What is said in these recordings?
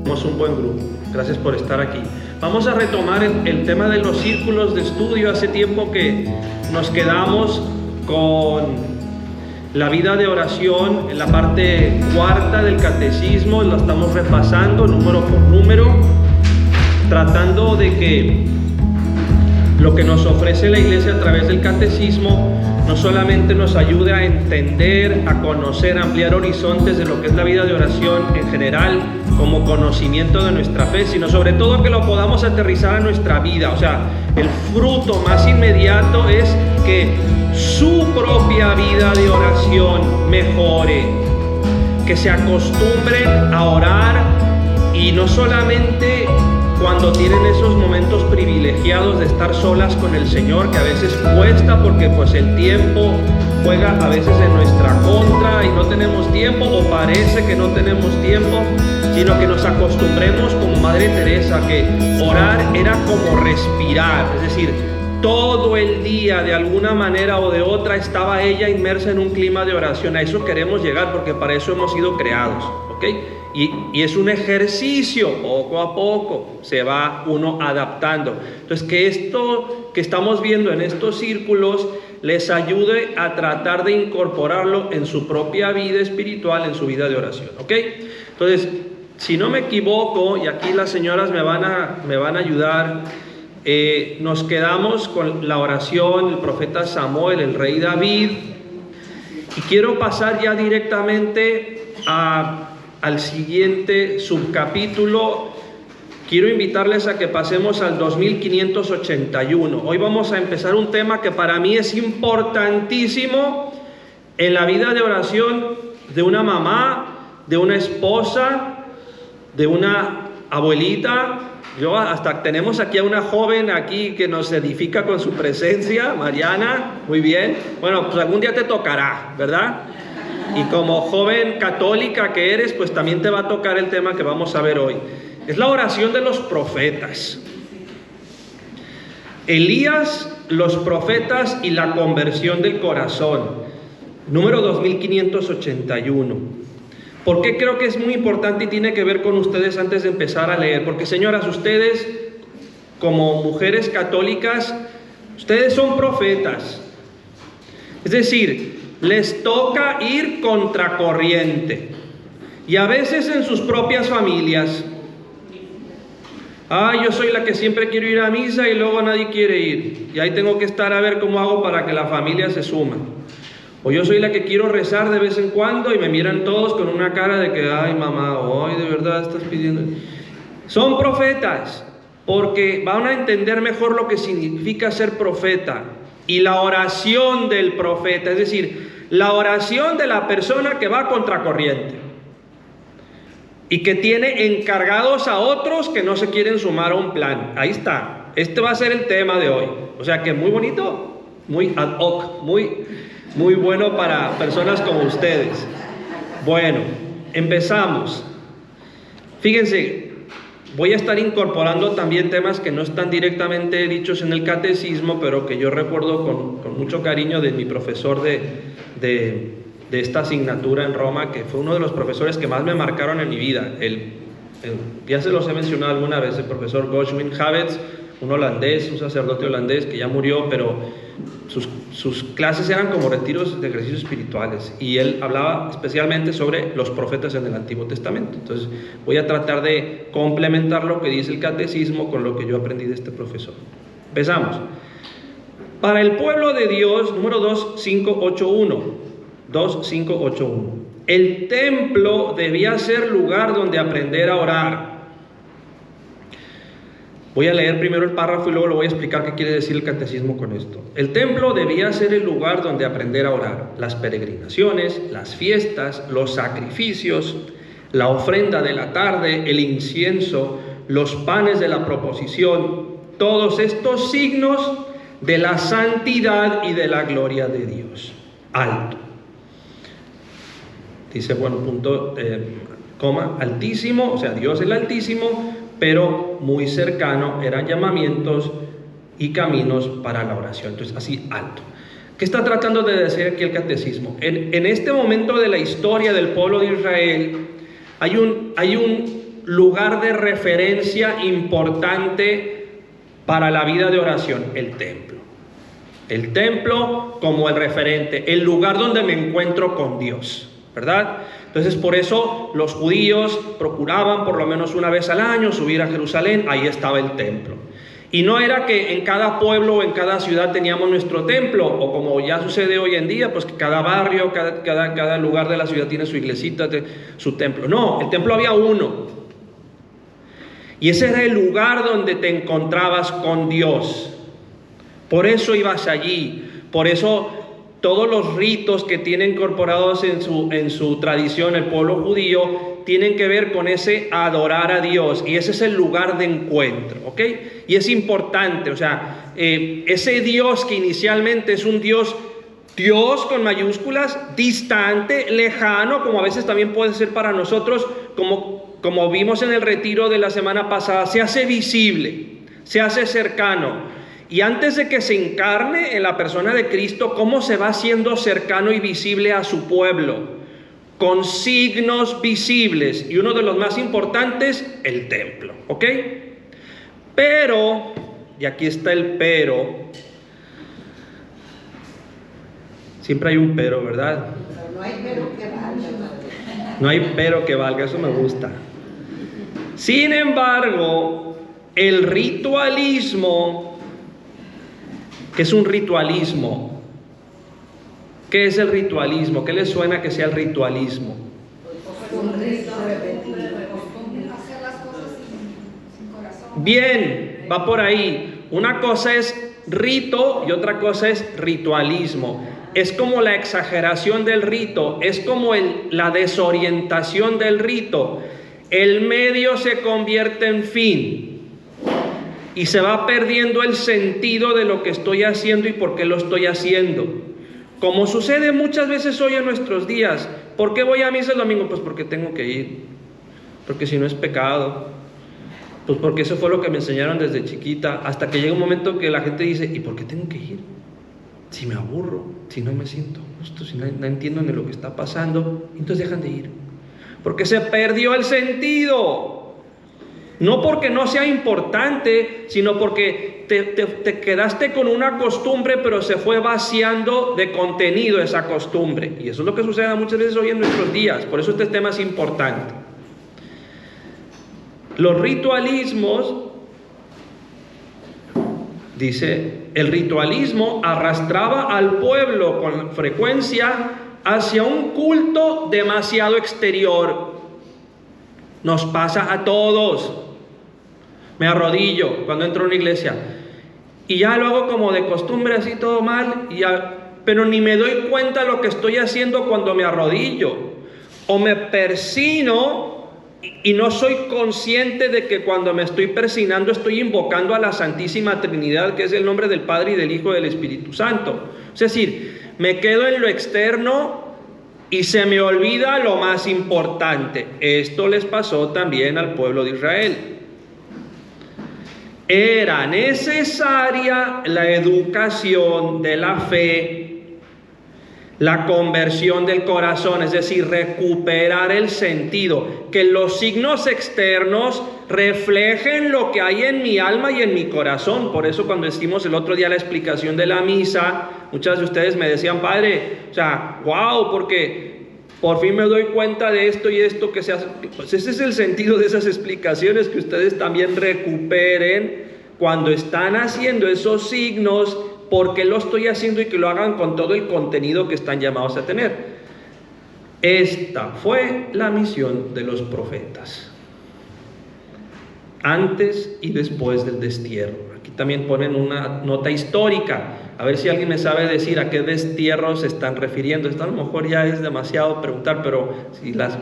Somos un buen grupo. Gracias por estar aquí. Vamos a retomar el tema de los círculos de estudio. Hace tiempo que nos quedamos con la vida de oración en la parte cuarta del catecismo. Lo estamos repasando número por número, tratando de que lo que nos ofrece la Iglesia a través del catecismo no solamente nos ayude a entender, a conocer, a ampliar horizontes de lo que es la vida de oración en general, como conocimiento de nuestra fe, sino sobre todo que lo podamos aterrizar a nuestra vida. O sea, el fruto más inmediato es que su propia vida de oración mejore, que se acostumbren a orar, y no solamente cuando tienen esos momentos privilegiados de estar solas con el Señor, que a veces cuesta porque pues el tiempo juega a veces en nuestra contra y no tenemos tiempo, o parece que no tenemos tiempo, sino que nos acostumbremos como Madre Teresa, que orar era como respirar, es decir, todo el día de alguna manera o de otra estaba ella inmersa en un clima de oración. A eso queremos llegar, porque para eso hemos sido creados, ¿ok? Y es un ejercicio, poco a poco se va uno adaptando. Entonces, que esto que estamos viendo en estos círculos les ayude a tratar de incorporarlo en su propia vida espiritual, en su vida de oración, ¿ok? Entonces, si no me equivoco, y aquí las señoras me van a ayudar, nos quedamos con la oración del profeta Samuel, el rey David, y quiero pasar ya directamente al siguiente subcapítulo. Quiero invitarles a que pasemos al 2581. Hoy vamos a empezar un tema que para mí es importantísimo en la vida de oración de una mamá, de una esposa, de una abuelita. Hasta tenemos aquí a una joven aquí que nos edifica con su presencia, Mariana, muy bien. Bueno, pues algún día te tocará, ¿verdad? Y como joven católica que eres, pues también te va a tocar el tema que vamos a ver hoy. Es la oración de los profetas. Elías, los profetas y la conversión del corazón. Número 2581. ¿Por qué creo que es muy importante y tiene que ver con ustedes antes de empezar a leer? Porque, señoras, ustedes como mujeres católicas, ustedes son profetas. Es decir, les toca ir contracorriente. Y a veces en sus propias familias. Yo soy la que siempre quiero ir a misa y luego nadie quiere ir. Y ahí tengo que estar a ver cómo hago para que la familia se suma. O yo soy la que quiero rezar de vez en cuando y me miran todos con una cara de que, ay mamá, hoy de verdad estás pidiendo. Son profetas, porque van a entender mejor lo que significa ser profeta. Y la oración del profeta, es decir, la oración de la persona que va contracorriente y que tiene encargados a otros que no se quieren sumar a un plan. Ahí está, este va a ser el tema de hoy. O sea que muy bonito, muy ad hoc, muy bueno para personas como ustedes. Bueno, empezamos. Fíjense, voy a estar incorporando también temas que no están directamente dichos en el catecismo, pero que yo recuerdo con mucho cariño de mi profesor de esta asignatura en Roma, que fue uno de los profesores que más me marcaron en mi vida. Ya se los he mencionado alguna vez, el profesor Godwin Habets, un holandés, un sacerdote holandés que ya murió, pero sus clases eran como retiros de ejercicios espirituales, y él hablaba especialmente sobre los profetas en el Antiguo Testamento. Entonces voy a tratar de complementar lo que dice el catecismo con lo que yo aprendí de este profesor. Empezamos. Para el pueblo de Dios, número 2581. El templo debía ser lugar donde aprender a orar. Voy a leer primero el párrafo y luego lo voy a explicar qué quiere decir el catecismo con esto. El templo debía ser el lugar donde aprender a orar. Las peregrinaciones, las fiestas, los sacrificios, la ofrenda de la tarde, el incienso, los panes de la proposición, todos estos signos de la santidad y de la gloria de Dios. Alto. Dice, bueno, punto, coma, altísimo, o sea, Dios el Altísimo, pero muy cercano, eran llamamientos y caminos para la oración. Entonces, así, alto. ¿Qué está tratando de decir aquí el catecismo? En este momento de la historia del pueblo de Israel, hay lugar de referencia importante para la vida de oración? El templo. El templo como el referente, el lugar donde me encuentro con Dios, ¿verdad? Entonces por eso los judíos procuraban por lo menos una vez al año subir a Jerusalén. Ahí estaba el templo. Y no era que en cada pueblo o en cada ciudad teníamos nuestro templo, o como ya sucede hoy en día, pues que cada barrio, cada lugar de la ciudad tiene su iglesita, su templo. No, el templo había uno. Y ese era el lugar donde te encontrabas con Dios. Por eso ibas allí. Por eso todos los ritos que tiene incorporados en su tradición el pueblo judío tienen que ver con ese adorar a Dios, y ese es el lugar de encuentro, ¿ok? Y es importante, o sea, ese Dios que inicialmente es un Dios con mayúsculas, distante, lejano, como a veces también puede ser para nosotros, como vimos en el retiro de la semana pasada, se hace visible, se hace cercano. Y antes de que se encarne en la persona de Cristo, ¿cómo se va haciendo cercano y visible a su pueblo? Con signos visibles. Y uno de los más importantes, el templo. ¿Ok? Pero, y aquí está el pero. Siempre hay un pero, ¿verdad? No hay pero que valga. No hay pero que valga, eso me gusta. Sin embargo, el ritualismo... ¿Qué es un ritualismo? ¿Qué es el ritualismo? ¿Qué les suena que sea el ritualismo? Un rito repetido. Hacer las cosas sin corazón. Bien, va por ahí. Una cosa es rito y otra cosa es ritualismo. Es como la exageración del rito, es como la desorientación del rito. El medio se convierte en fin. Y se va perdiendo el sentido de lo que estoy haciendo y por qué lo estoy haciendo. Como sucede muchas veces hoy en nuestros días. ¿Por qué voy a misa el domingo? Pues porque tengo que ir. Porque si no es pecado. Pues porque eso fue lo que me enseñaron desde chiquita. Hasta que llega un momento que la gente dice, ¿y por qué tengo que ir? Si me aburro, si no me siento justo, si no entiendo ni lo que está pasando. Entonces dejan de ir. Porque se perdió el sentido. No porque no sea importante, sino porque te quedaste con una costumbre, pero se fue vaciando de contenido esa costumbre. Y eso es lo que sucede muchas veces hoy en nuestros días. Por eso este tema es importante. Los ritualismos, dice, el ritualismo arrastraba al pueblo con frecuencia hacia un culto demasiado exterior. Nos pasa a todos. Me arrodillo cuando entro a una iglesia y ya lo hago como de costumbre, así todo mal, pero ni me doy cuenta de lo que estoy haciendo cuando me arrodillo, o me persino y no soy consciente de que cuando me estoy persinando estoy invocando a la Santísima Trinidad, que es el nombre del Padre y del Hijo y del Espíritu Santo. Es decir, me quedo en lo externo y se me olvida lo más importante. Esto les pasó también al pueblo de Israel. Era necesaria la educación de la fe, la conversión del corazón, es decir, recuperar el sentido, que los signos externos reflejen lo que hay en mi alma y en mi corazón. Por eso cuando hicimos el otro día la explicación de la misa, muchas de ustedes me decían, padre, o sea, wow, porque por fin me doy cuenta de esto y esto que se hace. Pues ese es el sentido de esas explicaciones, que ustedes también recuperen cuando están haciendo esos signos, por qué lo estoy haciendo y que lo hagan con todo el contenido que están llamados a tener. Esta fue la misión de los profetas, antes y después del destierro. Aquí también ponen una nota histórica, a ver si alguien me sabe decir a qué destierro se están refiriendo. Esto a lo mejor ya es demasiado preguntar, pero si las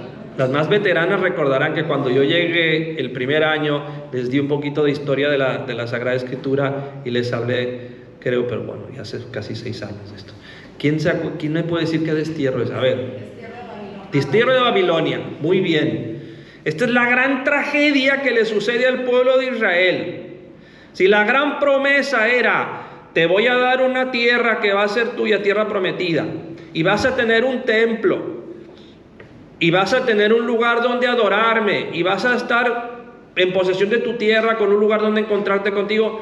más veteranas recordarán que cuando yo llegué el primer año les di un poquito de historia de la Sagrada Escritura y les hablé, creo, pero bueno, ya hace casi 6 años de esto. ¿Quién me puede decir qué destierro es? A ver. Destierro de Babilonia. Muy bien. Esta es la gran tragedia que le sucede al pueblo de Israel. Si la gran promesa era, te voy a dar una tierra que va a ser tuya, tierra prometida, y vas a tener un templo, y vas a tener un lugar donde adorarme, y vas a estar en posesión de tu tierra con un lugar donde encontrarte contigo.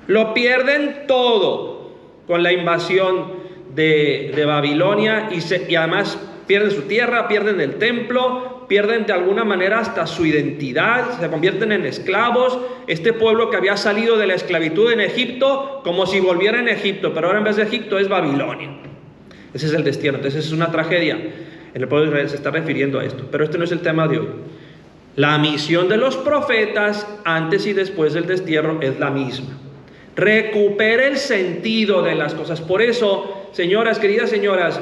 Lo pierden todo con la invasión de Babilonia y además pierden su tierra, pierden el templo, pierden de alguna manera hasta su identidad, se convierten en esclavos. Este pueblo que había salido de la esclavitud en Egipto, como si volviera en Egipto, pero ahora en vez de Egipto es Babilonia. Ese es el destierro. Entonces es una tragedia. En el pueblo de Israel se está refiriendo a esto, pero este no es el tema de hoy. La misión de los profetas antes y después del destierro es la misma. Recupera el sentido de las cosas. Por eso, señoras, queridas señoras,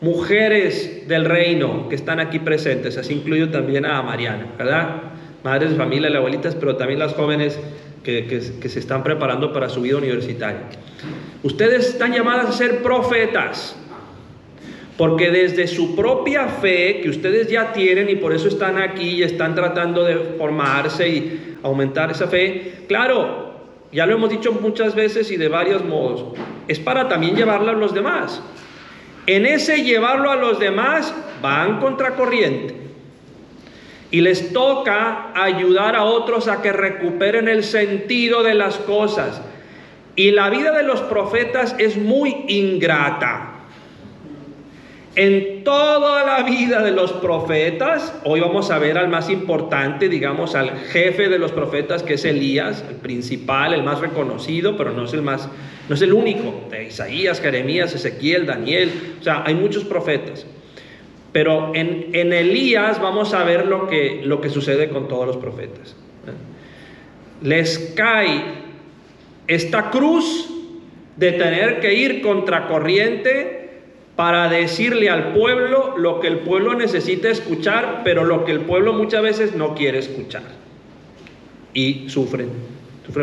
mujeres del reino que están aquí presentes, así incluyo también a Mariana, ¿verdad? Madres de familia, abuelitas, pero también las jóvenes que se están preparando para su vida universitaria. Ustedes están llamadas a ser profetas, porque desde su propia fe, que ustedes ya tienen y por eso están aquí y están tratando de formarse y aumentar esa fe, claro, ya lo hemos dicho muchas veces y de varios modos, es para también llevarlo a los demás. En ese llevarlo a los demás van contracorriente y les toca ayudar a otros a que recuperen el sentido de las cosas. Y la vida de los profetas es muy ingrata. En toda la vida de los profetas, hoy vamos a ver al más importante, digamos al jefe de los profetas, que es Elías, el principal, el más reconocido, pero no es el único. De Isaías, Jeremías, Ezequiel, Daniel, o sea, hay muchos profetas. Pero en Elías vamos a ver lo que sucede con todos los profetas. Les cae esta cruz de tener que ir contracorriente para decirle al pueblo lo que el pueblo necesita escuchar, pero lo que el pueblo muchas veces no quiere escuchar. Y sufren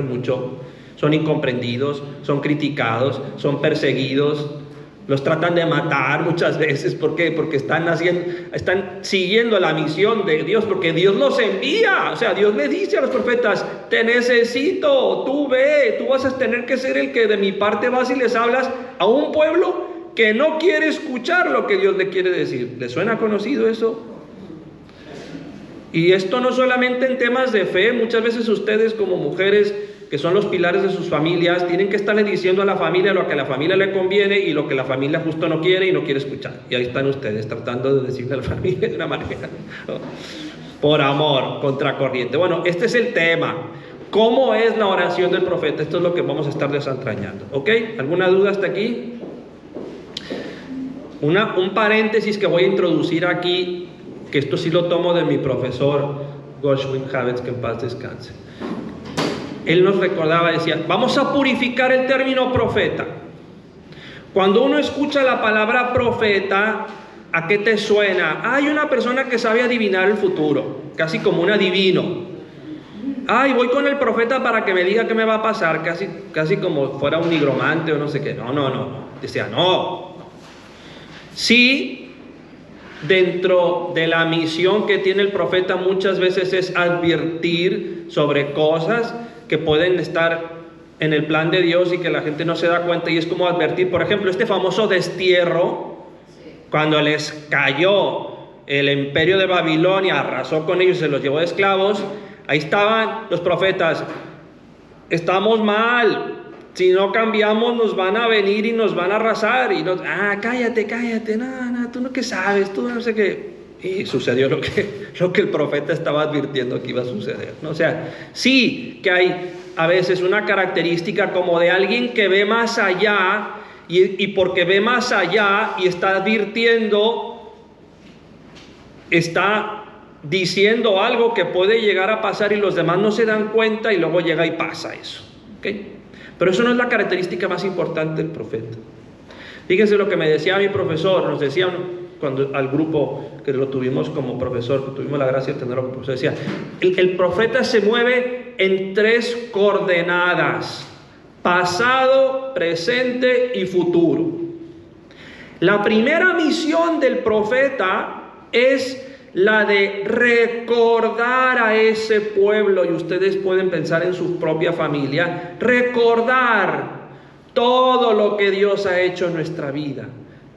mucho, son incomprendidos, son criticados, son perseguidos, los tratan de matar muchas veces. ¿Por qué? Porque están siguiendo la misión de Dios, porque Dios los envía. O sea, Dios le dice a los profetas: te necesito, tú ve, tú vas a tener que ser el que de mi parte vas y les hablas a un pueblo que no quiere escuchar lo que Dios le quiere decir. ¿Les suena conocido eso? Y esto no solamente en temas de fe. Muchas veces ustedes como mujeres, que son los pilares de sus familias, tienen que estarle diciendo a la familia lo que a la familia le conviene y lo que la familia justo no quiere y no quiere escuchar. Y ahí están ustedes tratando de decirle a la familia de una manera, ¿no? Por amor, contracorriente. Bueno, este es el tema. ¿Cómo es la oración del profeta? Esto es lo que vamos a estar desentrañando. ¿Ok? ¿Alguna duda hasta aquí? Un paréntesis que voy a introducir aquí, que esto sí lo tomo de mi profesor Gershwin Havets, que en paz descanse. Él nos recordaba, decía: vamos a purificar el término profeta. Cuando uno escucha la palabra profeta, ¿a qué te suena? Hay una persona que sabe adivinar el futuro, casi como un adivino. Ay, voy con el profeta para que me diga qué me va a pasar, casi como fuera un nigromante o no sé qué. No. Decía, no. Sí, dentro de la misión que tiene el profeta muchas veces es advertir sobre cosas que pueden estar en el plan de Dios y que la gente no se da cuenta, y es como advertir, por ejemplo, este famoso destierro, cuando les cayó el imperio de Babilonia, arrasó con ellos, se los llevó de esclavos. Ahí estaban los profetas: estamos mal, si no cambiamos nos van a venir y nos van a arrasar. Y cállate, no, tú no que sabes, tú no sé qué. Y sucedió lo que el profeta estaba advirtiendo que iba a suceder, ¿no? O sea, sí que hay a veces una característica como de alguien que ve más allá, y porque ve más allá y está advirtiendo, está diciendo algo que puede llegar a pasar y los demás no se dan cuenta, y luego llega y pasa eso. ¿Okay? Pero eso no es la característica más importante del profeta. Fíjense lo que me decía mi profesor, nos decía cuando al grupo que lo tuvimos como profesor, que tuvimos la gracia de tenerlo como profesor, decía: el profeta se mueve en 3 coordenadas: pasado, presente y futuro. La primera misión del profeta es la de recordar a ese pueblo, y ustedes pueden pensar en su propia familia, recordar todo lo que Dios ha hecho en nuestra vida,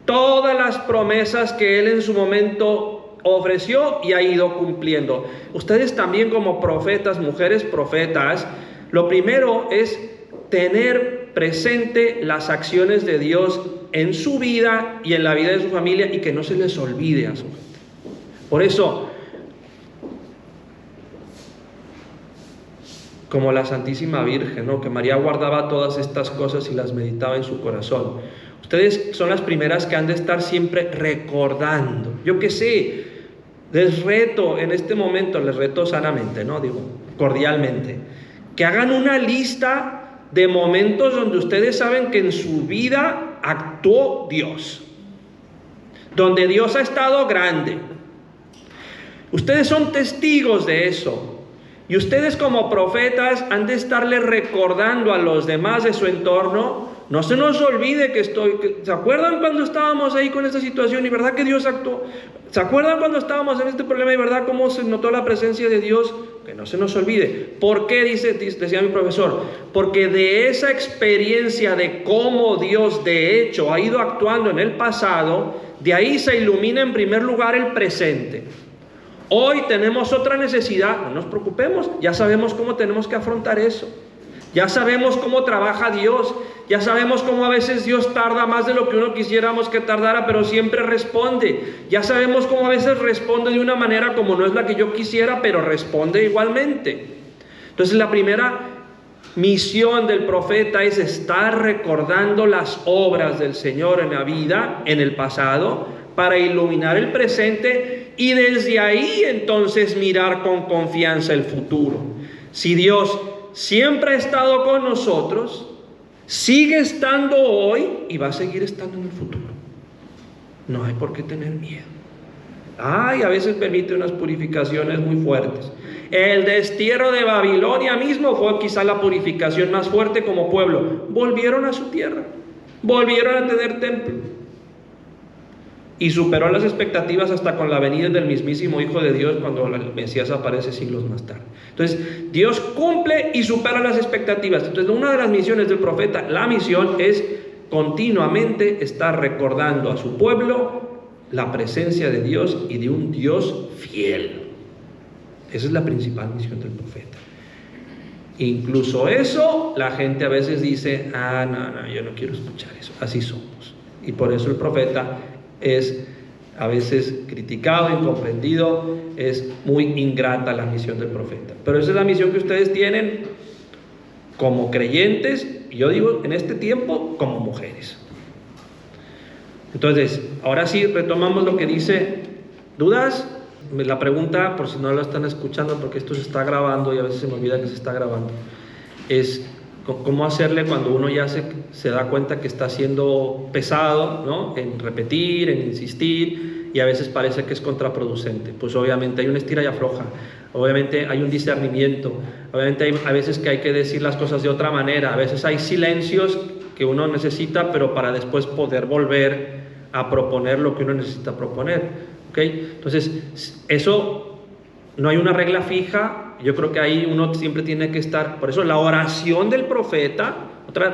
todas las promesas que Él en su momento ofreció y ha ido cumpliendo. Ustedes también como profetas, mujeres profetas, lo primero es tener presente las acciones de Dios en su vida y en la vida de su familia y que no se les olvide a su gente. Por eso, como la Santísima Virgen, ¿no? Que María guardaba todas estas cosas y las meditaba en su corazón. Ustedes son las primeras que han de estar siempre recordando. Yo que sé, les reto en este momento, les reto sanamente, ¿no? Digo, cordialmente, que hagan una lista de momentos donde ustedes saben que en su vida actuó Dios, donde Dios ha estado grande. Ustedes son testigos de eso. Y ustedes como profetas han de estarle recordando a los demás de su entorno. No se nos olvide que ¿se acuerdan cuando estábamos ahí con esta situación y verdad que Dios actuó? ¿Se acuerdan cuando estábamos en este problema y verdad cómo se notó la presencia de Dios? Que no se nos olvide. ¿Por qué? Decía mi profesor. Porque de esa experiencia de cómo Dios de hecho ha ido actuando en el pasado, de ahí se ilumina en primer lugar el presente. Hoy tenemos otra necesidad, no nos preocupemos, ya sabemos cómo tenemos que afrontar eso. Ya sabemos cómo trabaja Dios, ya sabemos cómo a veces Dios tarda más de lo que uno quisiéramos que tardara, pero siempre responde. Ya sabemos cómo a veces responde de una manera como no es la que yo quisiera, pero responde igualmente. Entonces la primera misión del profeta es estar recordando las obras del Señor en la vida, en el pasado, para iluminar el presente y desde ahí entonces mirar con confianza el futuro. Si Dios siempre ha estado con nosotros, sigue estando hoy y va a seguir estando en el futuro. No hay por qué tener miedo. A veces permite unas purificaciones muy fuertes. El destierro de Babilonia mismo fue quizá la purificación más fuerte como pueblo. Volvieron a su tierra, volvieron a tener templo. Y superó las expectativas hasta con la venida del mismísimo Hijo de Dios cuando el Mesías aparece siglos más tarde. Entonces, Dios cumple y supera las expectativas. Entonces, una de las misiones del profeta, la misión es continuamente estar recordando a su pueblo la presencia de Dios y de un Dios fiel. Esa es la principal misión del profeta. Incluso eso, la gente a veces dice, no, yo no quiero escuchar eso. Así somos. Y por eso el profeta es a veces criticado, incomprendido, es muy ingrata la misión del profeta. Pero esa es la misión que ustedes tienen como creyentes, y yo digo en este tiempo como mujeres. Entonces, ahora sí retomamos lo que dice. ¿Dudas? La pregunta, por si no lo están escuchando, porque esto se está grabando y a veces se me olvida que se está grabando, es cómo hacerle cuando uno ya se da cuenta que está siendo pesado, ¿no? En repetir, en insistir, y a veces parece que es contraproducente. Pues obviamente hay una estira y afloja, obviamente hay un discernimiento, obviamente hay a veces que hay que decir las cosas de otra manera, a veces hay silencios que uno necesita, pero para después poder volver a proponer lo que uno necesita proponer, ¿ok? Entonces, eso no hay una regla fija. Yo creo que ahí uno siempre tiene que estar. Por eso la oración del profeta,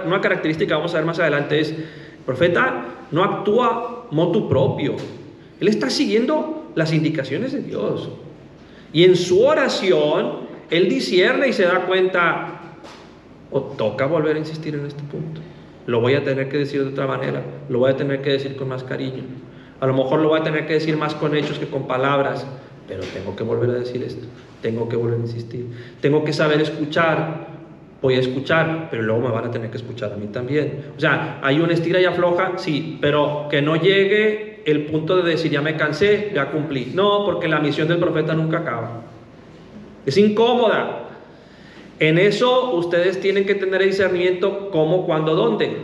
una característica vamos a ver más adelante es, el profeta no actúa motu propio. Él está siguiendo las indicaciones de Dios. Y en su oración, él discierne y se da cuenta, o toca volver a insistir en este punto. Lo voy a tener que decir de otra manera, lo voy a tener que decir con más cariño. A lo mejor lo voy a tener que decir más con hechos que con palabras. Pero tengo que volver a decir esto, tengo que volver a insistir, tengo que saber escuchar. Voy a escuchar, pero luego me van a tener que escuchar a mí también. O sea, hay una estira y afloja, sí, pero que no llegue el punto de decir ya me cansé, ya cumplí. No, porque la misión del profeta nunca acaba. Es incómoda. En eso ustedes tienen que tener el discernimiento cómo, cuándo, dónde.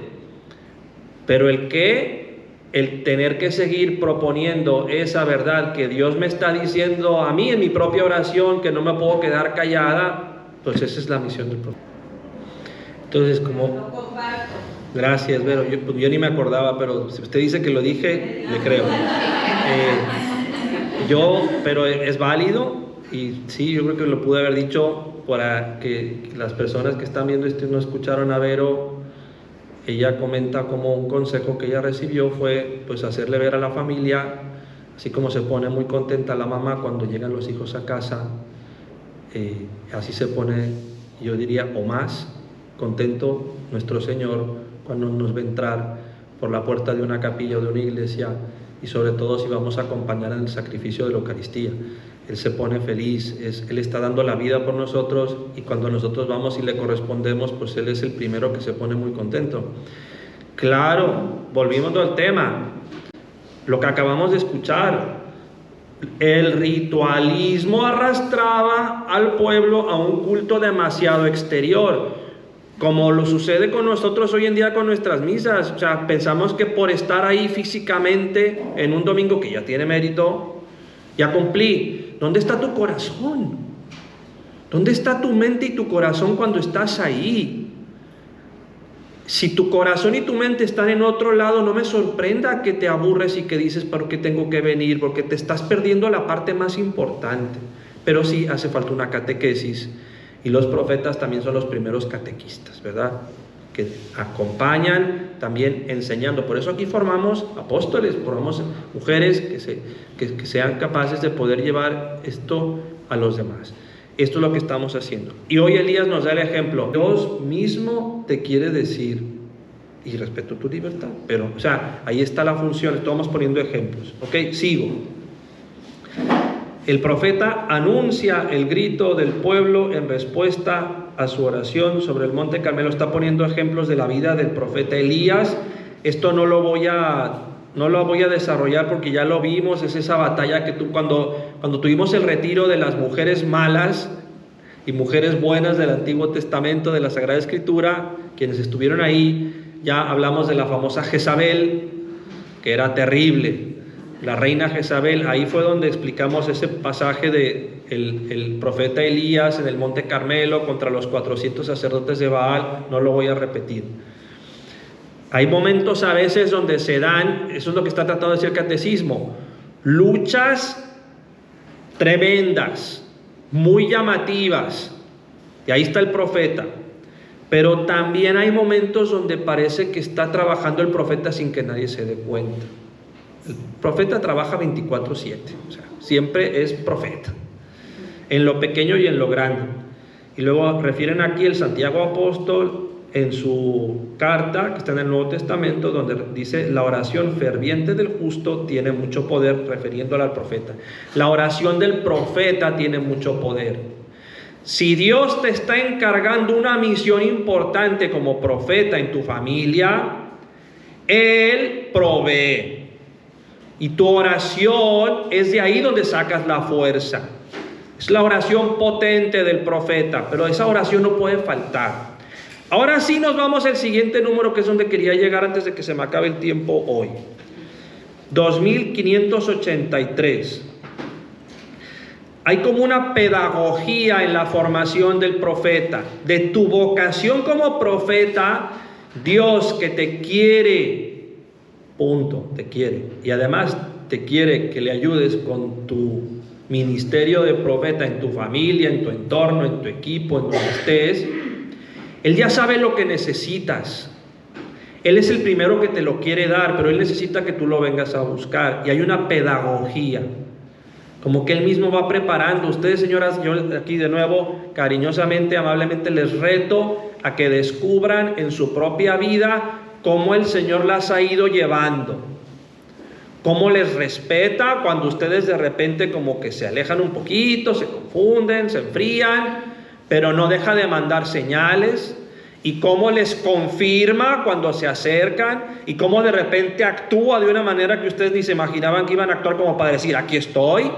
Pero el tener que seguir proponiendo esa verdad que Dios me está diciendo a mí en mi propia oración, que no me puedo quedar callada, pues esa es la misión del profeta. Entonces, gracias, Vero, yo ni me acordaba, pero si usted dice que lo dije, le creo. Pero es válido, y sí, yo creo que lo pude haber dicho para que las personas que están viendo esto y no escucharon a Vero. Ella comenta como un consejo que ella recibió fue pues hacerle ver a la familia Así como se pone muy contenta la mamá cuando llegan los hijos a casa, así se pone, yo diría, o más contento nuestro Señor cuando nos ve entrar por la puerta de una capilla o de una iglesia, y sobre todo si vamos a acompañar en el sacrificio de la Eucaristía. Él se pone feliz, Él está dando la vida por nosotros, y cuando nosotros vamos y le correspondemos, pues Él es el primero que se pone muy contento. Claro, volvimos al tema, lo que acabamos de escuchar, el ritualismo arrastraba al pueblo a un culto demasiado exterior, como lo sucede con nosotros hoy en día con nuestras misas. O sea, pensamos que por estar ahí físicamente en un domingo, que ya tiene mérito, ya cumplí. ¿Dónde está tu corazón? ¿Dónde está tu mente y tu corazón cuando estás ahí? Si tu corazón y tu mente están en otro lado, no me sorprenda que te aburres y que dices, ¿por qué tengo que venir? Porque te estás perdiendo la parte más importante. Pero sí hace falta una catequesis, y los profetas también son los primeros catequistas, ¿verdad? Que acompañan también enseñando. Por eso aquí formamos apóstoles, formamos mujeres que sean capaces de poder llevar esto a los demás. Esto es lo que estamos haciendo. Y hoy Elías nos da el ejemplo. Dios mismo te quiere decir, y respeto tu libertad, pero, o sea, ahí está la función. Estamos poniendo ejemplos. Ok, sigo. El profeta anuncia el grito del pueblo en respuesta a su oración sobre el monte Carmelo. Está poniendo ejemplos de la vida del profeta Elías. Esto no lo voy a desarrollar porque ya lo vimos. Es esa batalla que cuando tuvimos el retiro de las mujeres malas y mujeres buenas del Antiguo Testamento, de la Sagrada Escritura, quienes estuvieron ahí, ya hablamos de la famosa Jezabel, que era terrible. La reina Jezabel, ahí fue donde explicamos ese pasaje de el profeta Elías en el monte Carmelo contra los 400 sacerdotes de Baal. No lo voy a repetir. Hay momentos a veces donde se dan, eso es lo que está tratando de decir el catecismo, luchas tremendas, muy llamativas, y ahí está el profeta. Pero también hay momentos donde parece que está trabajando el profeta sin que nadie se dé cuenta. El profeta trabaja 24/7, o sea, siempre es profeta, en lo pequeño y en lo grande. Y luego refieren aquí el Santiago Apóstol en su carta, que está en el Nuevo Testamento, donde dice: la oración ferviente del justo tiene mucho poder, refiriéndola al profeta. La oración del profeta tiene mucho poder. Si Dios te está encargando una misión importante como profeta en tu familia, Él provee. Y tu oración es de ahí donde sacas la fuerza. Es la oración potente del profeta, pero esa oración no puede faltar. Ahora sí nos vamos al siguiente número, que es donde quería llegar antes de que se me acabe el tiempo hoy. 2583. Hay como una pedagogía en la formación del profeta. De tu vocación como profeta, Dios, que te quiere, punto, te quiere. Y además te quiere que le ayudes con tu ministerio de profeta en tu familia, en tu entorno, en tu equipo, en donde estés. Él ya sabe lo que necesitas. Él es el primero que te lo quiere dar, pero Él necesita que tú lo vengas a buscar. Y hay una pedagogía, como que Él mismo va preparando. Ustedes, señoras, yo aquí de nuevo, cariñosamente, amablemente les reto a que descubran en su propia vida cómo el Señor las ha ido llevando, cómo les respeta cuando ustedes de repente como que se alejan un poquito, se confunden, se enfrían, pero no deja de mandar señales, y cómo les confirma cuando se acercan, y cómo de repente actúa de una manera que ustedes ni se imaginaban que iban a actuar, como para decir: aquí estoy.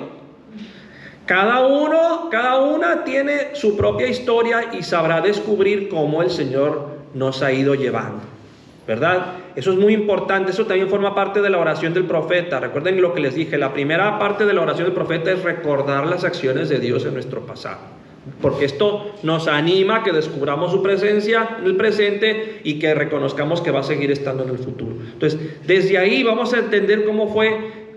Cada una tiene su propia historia y sabrá descubrir cómo el Señor nos ha ido llevando, ¿verdad? Eso es muy importante. Eso también forma parte de la oración del profeta. Recuerden lo que les dije, la primera parte de la oración del profeta es recordar las acciones de Dios en nuestro pasado, porque esto nos anima a que descubramos su presencia en el presente y que reconozcamos que va a seguir estando en el futuro. Entonces, desde ahí vamos a entender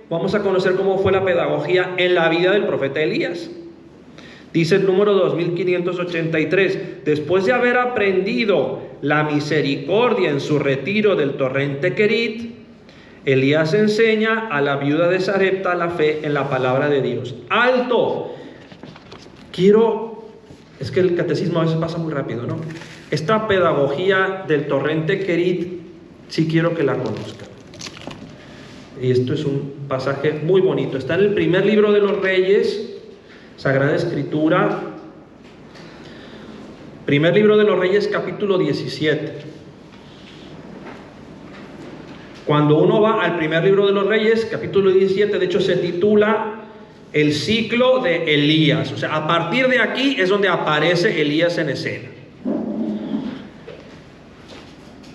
vamos a conocer cómo fue la pedagogía en la vida del profeta Elías. Dice el número 2583, después de haber aprendido la misericordia en su retiro del torrente Querit, Elías enseña a la viuda de Sarepta la fe en la palabra de Dios. ¡Alto! Es que el catecismo a veces pasa muy rápido, ¿no? Esta pedagogía del torrente Querit, sí quiero que la conozcan. Y esto es un pasaje muy bonito. Está en el primer libro de los Reyes, Sagrada Escritura. Primer libro de los Reyes, capítulo 17. Cuando uno va al primer libro de los Reyes, capítulo 17, de hecho se titula el ciclo de Elías. O sea, a partir de aquí es donde aparece Elías en escena.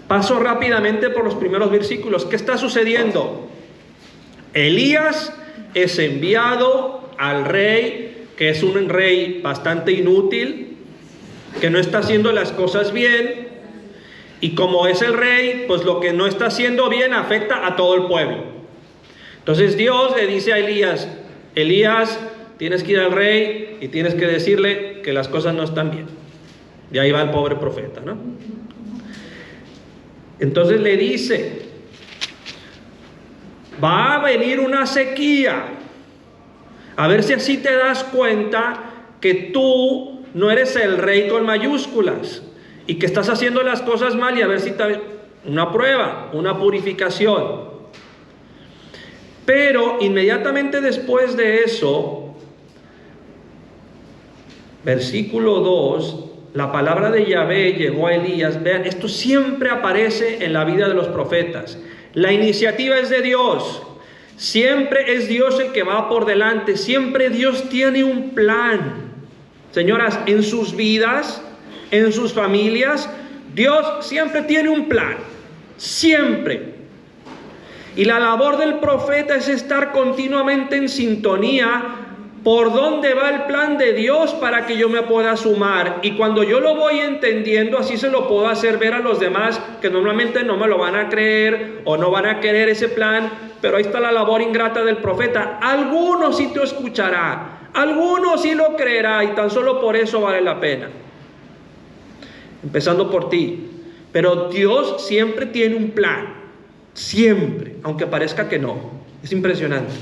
Paso rápidamente por los primeros versículos. ¿Qué está sucediendo? Elías es enviado al rey, que es un rey bastante inútil, que no está haciendo las cosas bien, y como es el rey, pues lo que no está haciendo bien afecta a todo el pueblo. Entonces Dios le dice a Elías: Elías, tienes que ir al rey y tienes que decirle que las cosas no están bien. Y ahí va el pobre profeta, ¿no? Entonces le dice: va a venir una sequía. A ver si así te das cuenta que tú no eres el rey con mayúsculas y que estás haciendo las cosas mal, y a ver si una prueba, una purificación. Pero inmediatamente después de eso, versículo 2, la palabra de Yahvé llegó a Elías. Vean, esto siempre aparece en la vida de los profetas. La iniciativa es de Dios. Siempre es Dios el que va por delante. Siempre Dios tiene un plan. Señoras, en sus vidas, en sus familias, Dios siempre tiene un plan. Siempre. Y la labor del profeta es estar continuamente en sintonía por dónde va el plan de Dios para que yo me pueda sumar. Y cuando yo lo voy entendiendo, así se lo puedo hacer ver a los demás, que normalmente no me lo van a creer o no van a querer ese plan. Pero ahí está la labor ingrata del profeta. Algunos sí te escuchará, algunos sí lo creerá, y tan solo por eso vale la pena. Empezando por ti. Pero Dios siempre tiene un plan. Siempre, aunque parezca que no. Es impresionante.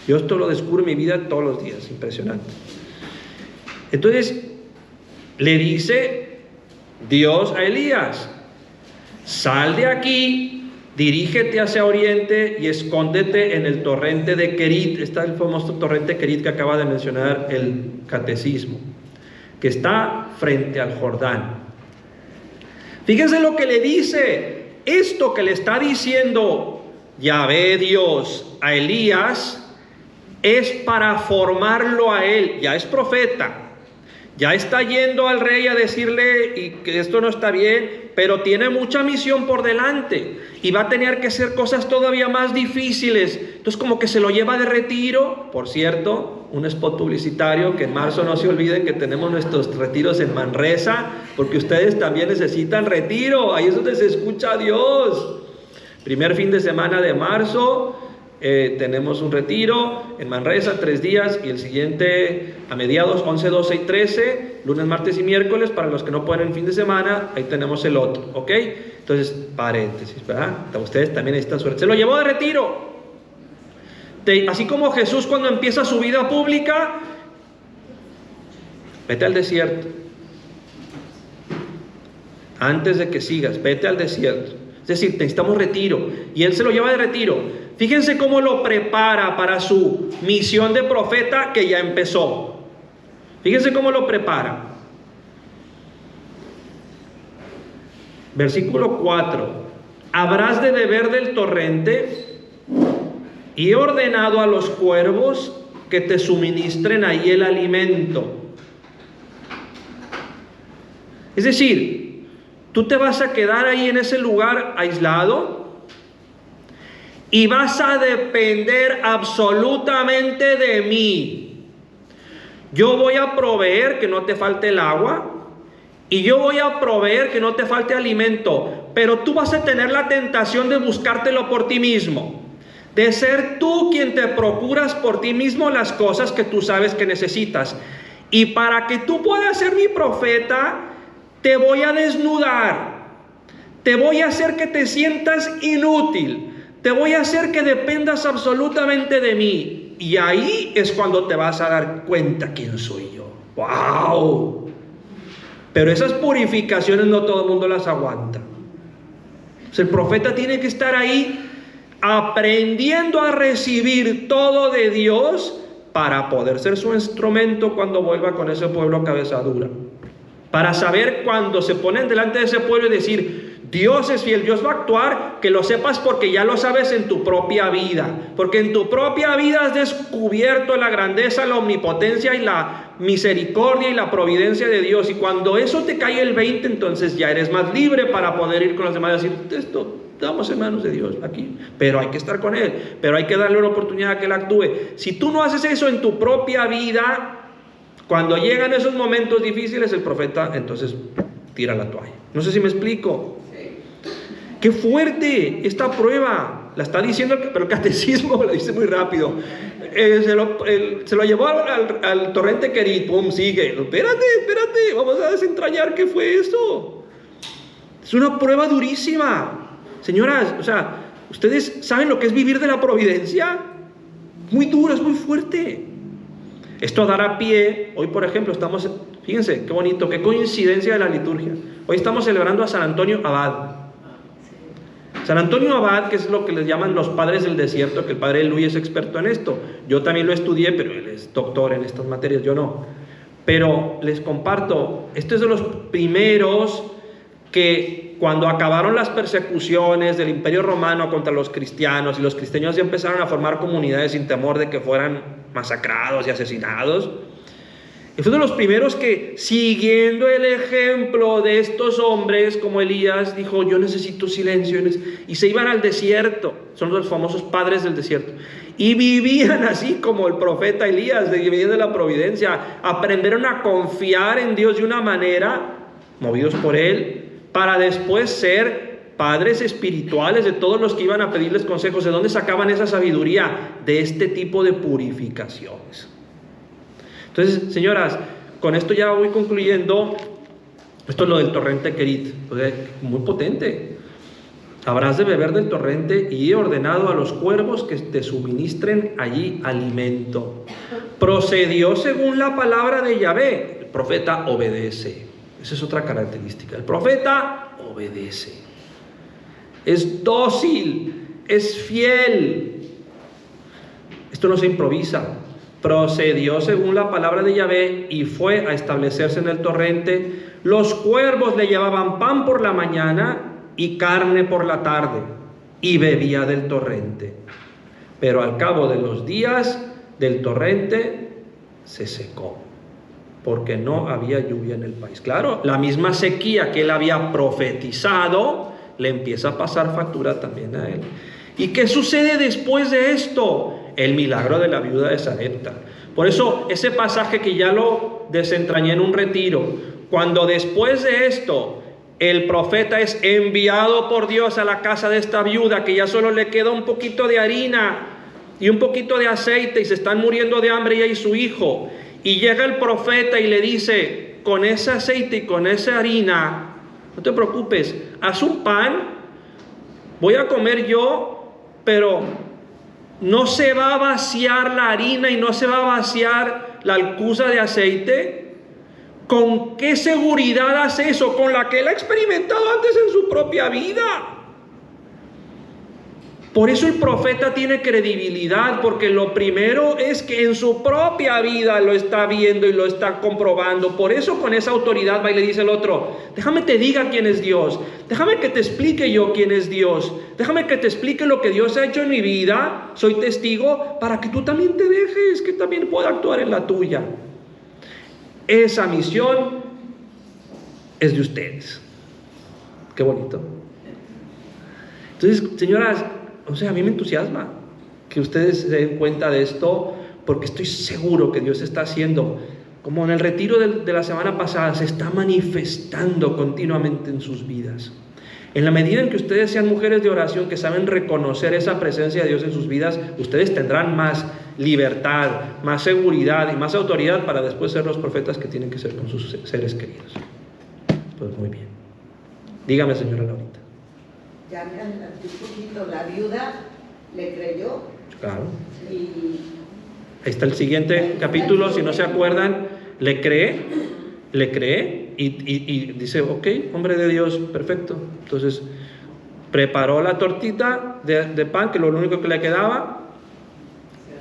Yo esto lo descubro en mi vida todos los días. Impresionante. Entonces le dice Dios a Elías: sal de aquí, dirígete hacia oriente y escóndete en el torrente de Querit. Está el famoso torrente Querit que acaba de mencionar el catecismo, que está frente al Jordán. Fíjense lo que le dice. Esto que le está diciendo Yahvé Dios a Elías es para formarlo a él. Ya es profeta, ya está yendo al rey a decirle y que esto no está bien, pero tiene mucha misión por delante y va a tener que hacer cosas todavía más difíciles. Entonces como que se lo lleva de retiro. Por cierto, un spot publicitario, que en marzo no se olviden que tenemos nuestros retiros en Manresa, porque ustedes también necesitan retiro. Ahí es donde se escucha a Dios. Primer fin de semana de marzo tenemos un retiro en Manresa, 3 días, y el siguiente a mediados 11, 12 y 13, lunes, martes y miércoles. Para los que no pueden el fin de semana, ahí tenemos el otro, ¿ok? Entonces, paréntesis, ¿verdad? Ustedes también necesitan suerte. Se lo llevó de retiro. Así como Jesús, cuando empieza su vida pública, vete al desierto. Antes de que sigas, vete al desierto. Es decir, necesitamos retiro. Y Él se lo lleva de retiro. Fíjense cómo lo prepara para su misión de profeta que ya empezó. Fíjense cómo lo prepara. Versículo 4. Habrás de beber del torrente, y he ordenado a los cuervos que te suministren ahí el alimento. Es decir, tú te vas a quedar ahí en ese lugar aislado y vas a depender absolutamente de mí. Yo voy a proveer que no te falte el agua, y yo voy a proveer que no te falte alimento, pero tú vas a tener la tentación de buscártelo por ti mismo, de ser tú quien te procuras por ti mismo las cosas que tú sabes que necesitas. Y para que tú puedas ser mi profeta, te voy a desnudar, te voy a hacer que te sientas inútil, Te voy a hacer que dependas absolutamente de mí. Y ahí es cuando te vas a dar cuenta quién soy yo. ¡Wow! Pero esas purificaciones no todo el mundo las aguanta. O sea, el profeta tiene que estar ahí aprendiendo a recibir todo de Dios para poder ser su instrumento cuando vuelva con ese pueblo cabeza dura. Para saber cuando se ponen delante de ese pueblo y decir, Dios es fiel, Dios va a actuar, que lo sepas porque ya lo sabes en tu propia vida. Porque en tu propia vida has descubierto la grandeza, la omnipotencia y la misericordia y la providencia de Dios. Y cuando eso te cae el 20, entonces ya eres más libre para poder ir con los demás y decir, esto estamos en manos de Dios aquí, pero hay que estar con Él, pero hay que darle una oportunidad a que Él actúe. Si tú no haces eso en tu propia vida, cuando llegan esos momentos difíciles, el profeta entonces tira la toalla. No sé si me explico. ¡Qué fuerte esta prueba! La está diciendo, pero el catecismo lo dice muy rápido. Se lo llevó al torrente Querit. ¡Pum! Sigue. Espérate, vamos a desentrañar qué fue esto. Es una prueba durísima. Señoras, o sea, ¿ustedes saben lo que es vivir de la providencia? Muy duro, es muy fuerte. Esto dará pie. Hoy, por ejemplo, estamos, fíjense, qué bonito, qué coincidencia de la liturgia. Hoy estamos celebrando a San Antonio Abad. San Antonio Abad, que es lo que les llaman los padres del desierto, que el padre Luis es experto en esto. Yo también lo estudié, pero él es doctor en estas materias, yo no. Pero les comparto, esto es de los primeros que cuando acabaron las persecuciones del Imperio Romano contra los cristianos y los cristianos ya empezaron a formar comunidades sin temor de que fueran masacrados y asesinados, y fue de los primeros que, siguiendo el ejemplo de estos hombres como Elías, dijo, yo necesito silencio, y se iban al desierto. Son los famosos padres del desierto, y vivían así como el profeta Elías, vivían de la providencia. Aprendieron a confiar en Dios de una manera, movidos por Él, para después ser padres espirituales de todos los que iban a pedirles consejos. ¿De dónde sacaban esa sabiduría? De este tipo de purificaciones. Entonces, señoras, con esto ya voy concluyendo. Esto es lo del torrente Querit, muy potente. Habrás de beber del torrente y he ordenado a los cuervos que te suministren allí alimento. Procedió según la palabra de Yahvé. El profeta obedece. Esa es otra característica. El profeta obedece. Es dócil, es fiel. Esto no se improvisa. Procedió según la palabra de Yahvé y fue a establecerse en el torrente. Los cuervos le llevaban pan por la mañana y carne por la tarde, y bebía del torrente. Pero al cabo de los días del torrente se secó, porque no había lluvia en el país. Claro, la misma sequía que él había profetizado le empieza a pasar factura también a él. ¿Y qué sucede después de esto? El milagro de la viuda de Sarepta. Por eso ese pasaje que ya lo desentrañé en un retiro, cuando después de esto el profeta es enviado por Dios a la casa de esta viuda, que ya solo le queda un poquito de harina y un poquito de aceite y se están muriendo de hambre ella y su hijo, y llega el profeta y le dice, con ese aceite y con esa harina, no te preocupes, haz un pan, voy a comer yo, pero no se va a vaciar la harina y no se va a vaciar la alcuza de aceite. ¿Con qué seguridad hace eso? Con la que él ha experimentado antes en su propia vida. Por eso el profeta tiene credibilidad, porque lo primero es que en su propia vida lo está viendo y lo está comprobando. Por eso con esa autoridad va y le dice al otro, déjame te diga quién es Dios, déjame que te explique yo quién es Dios, déjame que te explique lo que Dios ha hecho en mi vida, soy testigo para que tú también te dejes, que también pueda actuar en la tuya. Esa misión es de ustedes. Qué bonito. Entonces, señoras, o sea, a mí me entusiasma que ustedes se den cuenta de esto, porque estoy seguro que Dios está haciendo, como en el retiro de la semana pasada, se está manifestando continuamente en sus vidas. En la medida en que ustedes sean mujeres de oración que saben reconocer esa presencia de Dios en sus vidas, ustedes tendrán más libertad, más seguridad y más autoridad para después ser los profetas que tienen que ser con sus seres queridos. Pues muy bien. Dígame, señora Laurita. Ya me adelanté un poquito, la viuda le creyó Claro. y Ahí está el siguiente capítulo, si no se acuerdan, le cree y dice, ok, hombre de Dios, perfecto. Entonces, preparó la tortita de pan, que lo único que le quedaba.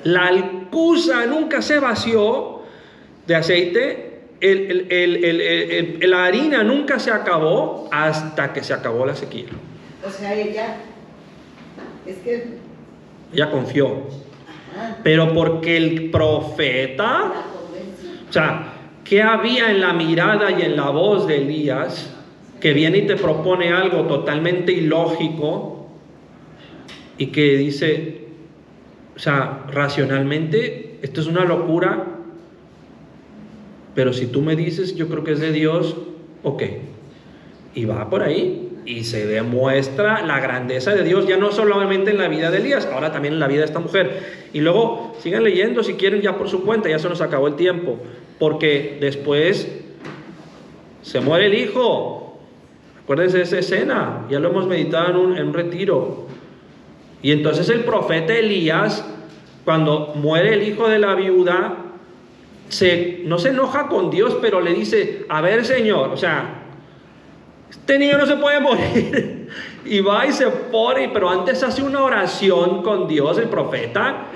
La alcuza nunca se vació de aceite, la harina nunca se acabó hasta que se acabó la sequía. o sea, ella Ella confió, ajá, pero porque el profeta, la convenció. o sea, ¿qué había en la mirada y en la voz de Elías que viene y te propone algo totalmente ilógico y que dice, o sea, racionalmente, esto es una locura, pero si tú me dices, yo creo que es de Dios, ok, y va por ahí y se demuestra la grandeza de Dios, ya no solamente en la vida de Elías, ahora también en la vida de esta mujer. Y luego sigan leyendo si quieren ya por su cuenta, ya se nos acabó el tiempo, porque después se muere el hijo. Acuérdense de esa escena, ya lo hemos meditado en un retiro. Y entonces el profeta Elías, cuando muere el hijo de la viuda, no se enoja con Dios, pero le dice, a ver, Señor, o sea, este niño no se puede morir. Y va y se pone, pero antes hace una oración con Dios, el profeta.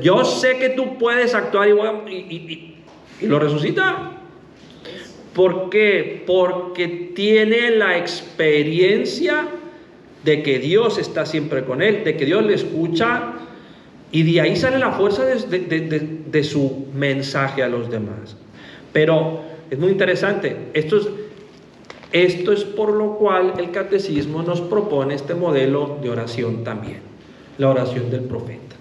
Yo sé que tú puedes actuar y lo resucita. ¿Por qué? Porque tiene la experiencia de que Dios está siempre con él, de que Dios le escucha, y de ahí sale la fuerza de su mensaje a los demás. Pero es muy interesante, esto es por lo cual el catecismo nos propone este modelo de oración también, la oración del profeta,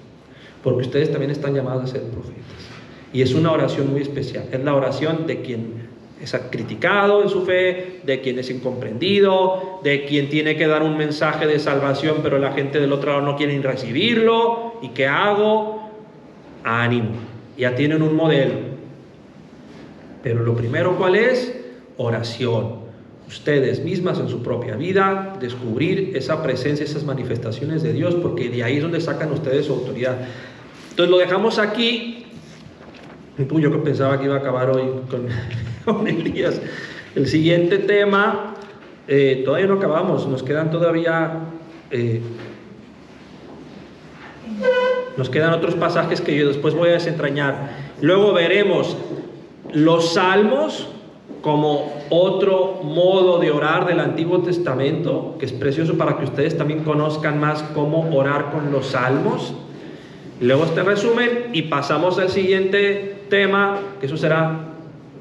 porque ustedes también están llamados a ser profetas, y es una oración muy especial, es la oración de quien es criticado en su fe, de quien es incomprendido, de quien tiene que dar un mensaje de salvación, pero la gente del otro lado no quiere ni recibirlo. ¿Y qué hago? Ánimo, ya tienen un modelo. Pero lo primero, ¿cuál es? Oración. Ustedes mismas en su propia vida, descubrir esa presencia, esas manifestaciones de Dios, porque de ahí es donde sacan ustedes su autoridad. Entonces lo dejamos aquí. Yo que pensaba que iba a acabar hoy con Elías. El siguiente tema, todavía no acabamos, nos quedan todavía, nos quedan otros pasajes que yo después voy a desentrañar. Luego veremos los salmos como otro modo de orar del Antiguo Testamento, que es precioso para que ustedes también conozcan más cómo orar con los salmos. Luego este resumen y pasamos al siguiente tema, que eso será,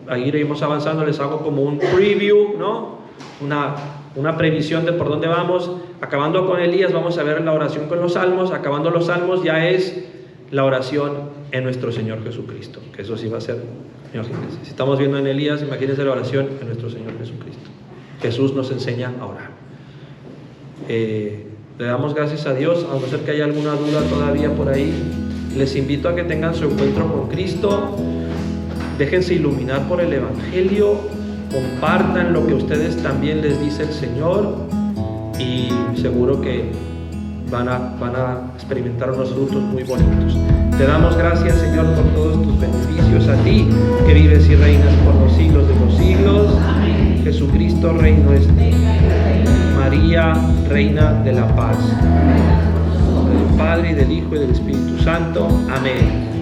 ahí iremos avanzando, les hago como un preview, ¿no? Una previsión de por dónde vamos. Acabando con Elías vamos a ver la oración con los salmos, acabando los salmos ya es la oración en nuestro Señor Jesucristo, que eso sí va a ser, imagínense, si estamos viendo en Elías, imagínense la oración en nuestro Señor Jesucristo. Jesús nos enseña a orar. Le damos gracias a Dios, a no ser que haya alguna duda todavía por ahí. Les invito a que tengan su encuentro con Cristo, déjense iluminar por el Evangelio, compartan lo que a ustedes también les dice el Señor y seguro que van a experimentar unos frutos muy bonitos. Te damos gracias, Señor, por todos tus beneficios, a ti que vives y reinas por los siglos de los siglos. Jesucristo, Rey nuestro. María, Reina de la Paz. En nombre del Padre, y del Hijo, y del Espíritu Santo. Amén.